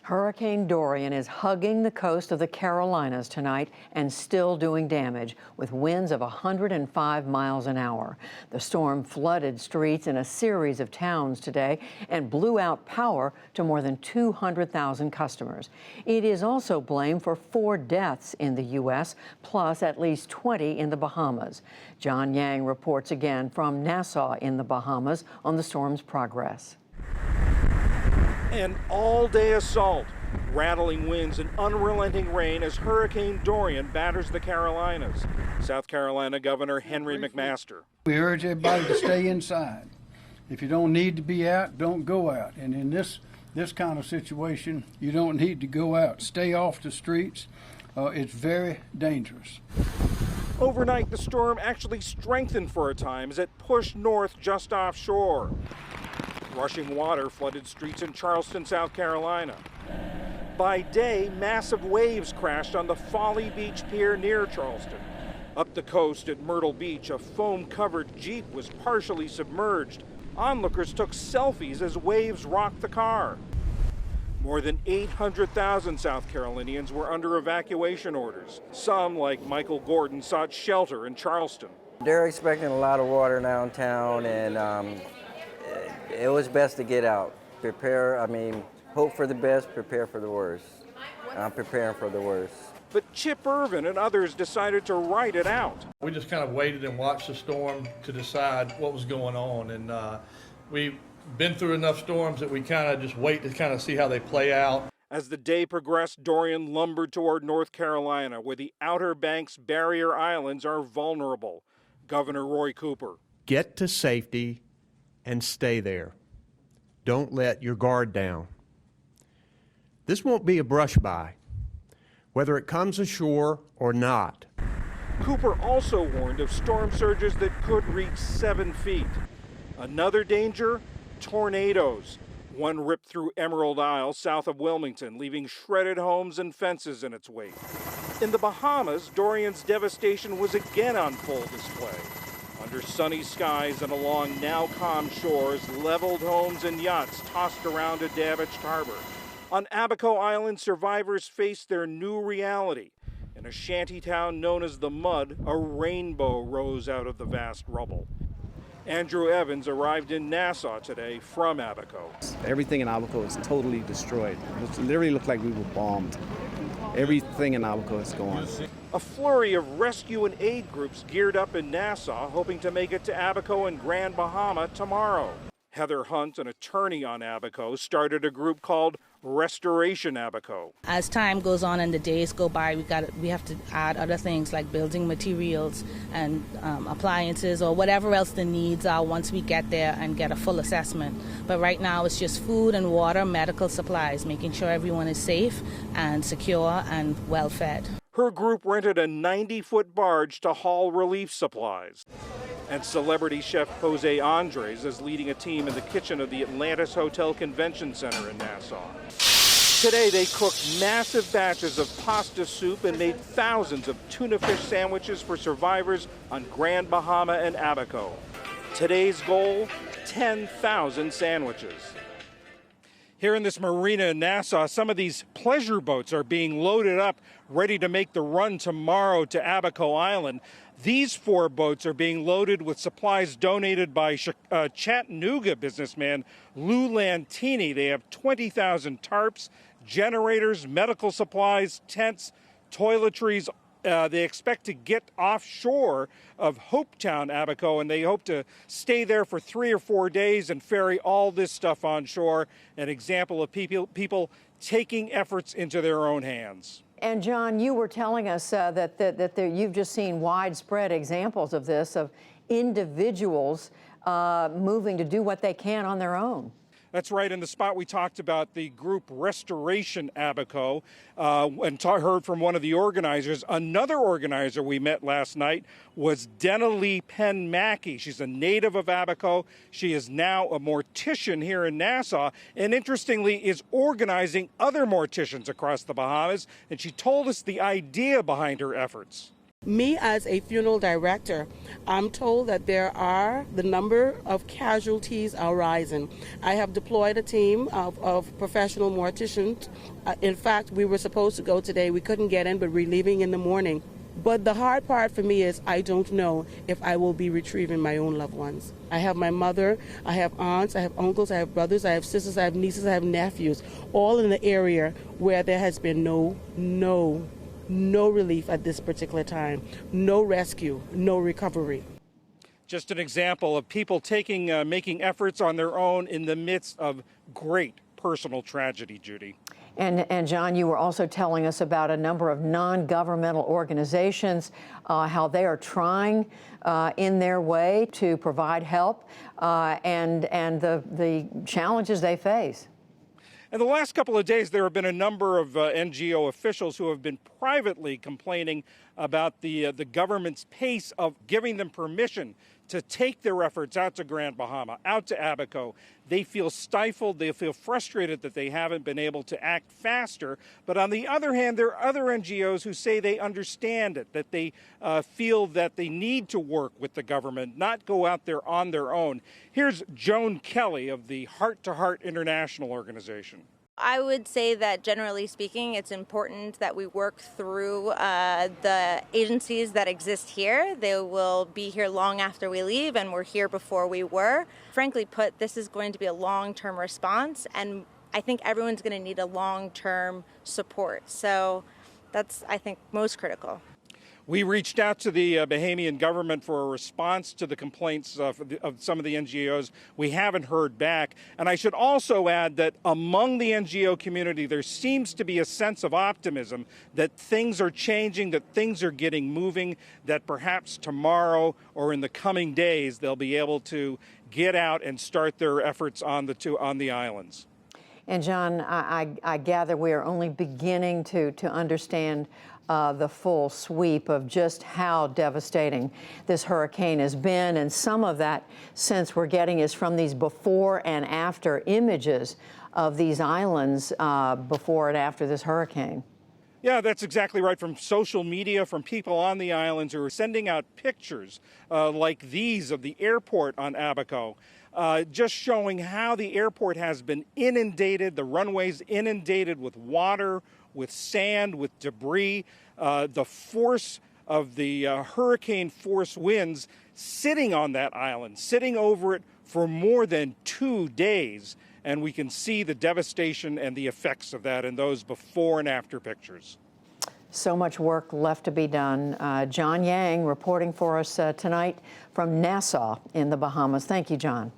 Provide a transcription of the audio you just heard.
Hurricane Dorian is hugging the coast of the Carolinas tonight and still doing damage with winds of 105 miles an hour. The storm flooded streets in a series of towns today and blew out power to more than 200,000 customers. It is also blamed for 4 deaths in the U.S., plus at least 20 in the Bahamas. John Yang reports again from Nassau in the Bahamas on the storm's progress. An all-day assault, rattling winds and unrelenting rain as Hurricane Dorian batters the Carolinas. South Carolina Governor Henry McMaster. We urge everybody to stay inside. If you don't need to be out, don't go out. And in this kind of situation, you don't need to go out. Stay off the streets. It's very dangerous. Overnight, the storm actually strengthened for a time as it pushed north just offshore. Rushing water flooded streets in Charleston, South Carolina. By day, massive waves crashed on the Folly Beach Pier near Charleston. Up the coast at Myrtle Beach, a foam-covered Jeep was partially submerged. Onlookers took selfies as waves rocked the car. More than 800,000 South Carolinians were under evacuation orders. Some, like Michael Gordon, sought shelter in Charleston. They're expecting a lot of water downtown, and it was best to get out. Hope for the best, prepare for the worst. I'm preparing for the worst. But Chip Irvin and others decided to ride it out. We just kind of waited and watched the storm to decide what was going on. And we've been through enough storms that we kind of just wait to kind of see how they play out. As the day progressed, Dorian lumbered toward North Carolina, where the Outer Banks barrier islands are vulnerable. Governor Roy Cooper. Get to safety and stay there. Don't let your guard down. This won't be a brush by, whether it comes ashore or not. Cooper also warned of storm surges that could reach 7 feet. Another danger, tornadoes. One ripped through Emerald Isle south of Wilmington, leaving shredded homes and fences in its wake. In the Bahamas, Dorian's devastation was again on full display. Under sunny skies and along now calm shores, leveled homes and yachts tossed around a damaged harbor. On Abaco Island, survivors faced their new reality. In a shanty town known as the Mud, a rainbow rose out of the vast rubble. Andrew Evans arrived in Nassau today from Abaco. Everything in Abaco is totally destroyed. It literally looked like we were bombed. Everything in Abaco is gone. A flurry of rescue and aid groups geared up in Nassau, hoping to make it to Abaco and Grand Bahama tomorrow. Heather Hunt, an attorney on Abaco, started a group called Restoration Abaco. As time goes on and the days go by, we have to add other things like building materials and appliances or whatever else the needs are once we get there and get a full assessment. But right now it's just food and water, medical supplies, making sure everyone is safe and secure and well fed. Her group rented a 90-foot barge to haul relief supplies. And celebrity chef Jose Andres is leading a team in the kitchen of the Atlantis Hotel Convention Center in Nassau. Today they cooked massive batches of pasta soup and made thousands of tuna fish sandwiches for survivors on Grand Bahama and Abaco. Today's goal, 10,000 sandwiches. Here in this marina in Nassau, some of these pleasure boats are being loaded up, ready to make the run tomorrow to Abaco Island. These 4 boats are being loaded with supplies donated by Chattanooga businessman Lou Lantini. They have 20,000 tarps, generators, medical supplies, tents, toiletries. They expect to get offshore of Hopetown, Abaco, and they hope to stay there for 3 or 4 days and ferry all this stuff on shore. An example of people taking efforts into their own hands. And John, you were telling us that you've just seen widespread examples of this, of individuals moving to do what they can on their own. That's right. In the spot we talked about, the group Restoration Abaco, and heard from one of the organizers. Another organizer we met last night was Denali Penn Mackey. She's a native of Abaco. She is now a mortician here in Nassau, and interestingly is organizing other morticians across the Bahamas. And she told us the idea behind her efforts. Me, as a funeral director, I'm told that the number of casualties are rising. I have deployed a team of professional morticians. In fact, we were supposed to go today. We couldn't get in, but we're leaving in the morning. But the hard part for me is I don't know if I will be retrieving my own loved ones. I have my mother, I have aunts, I have uncles, I have brothers, I have sisters, I have nieces, I have nephews, all in the area where there has been no relief at this particular time, no rescue, no recovery. Just an example of people making efforts on their own in the midst of great personal tragedy, Judy. And John, you were also telling us about a number of non-governmental organizations, how they are trying in their way to provide help and the challenges they face. In the last couple of days, there have been a number of NGO officials who have been privately complaining about the government's pace of giving them permission to take their efforts out to Grand Bahama, out to Abaco. They feel stifled. They feel frustrated that they haven't been able to act faster. But on the other hand, there are other NGOs who say they understand it, that they feel that they need to work with the government, not go out there on their own. Here's Joan Kelly of the Heart to Heart International Organization. I would say that generally speaking, it's important that we work through the agencies that exist here. They will be here long after we leave, and we're here before we were. Frankly put, this is going to be a long-term response, and I think everyone's going to need a long-term support. So that's, I think, most critical. We reached out to the Bahamian government for a response to the complaints of some of the NGOs. We haven't heard back. And I should also add that among the NGO community, there seems to be a sense of optimism that things are changing, that things are getting moving, that perhaps tomorrow or in the coming days, they'll be able to get out and start their efforts on the islands. And John, I gather we are only beginning to understand the full sweep of just how devastating this hurricane has been. And some of that sense we're getting is from these before and after images of these islands before and after this hurricane. Yeah, that's exactly right. From social media, from people on the islands who are sending out pictures like these of the airport on Abaco, just showing how the airport has been inundated, the runways inundated with water, with sand, with debris, the force of the hurricane force winds sitting on that island, sitting over it for more than 2 days. And we can see the devastation and the effects of that in those before and after pictures. So much work left to be done. John Yang reporting for us tonight from Nassau in the Bahamas. Thank you, John.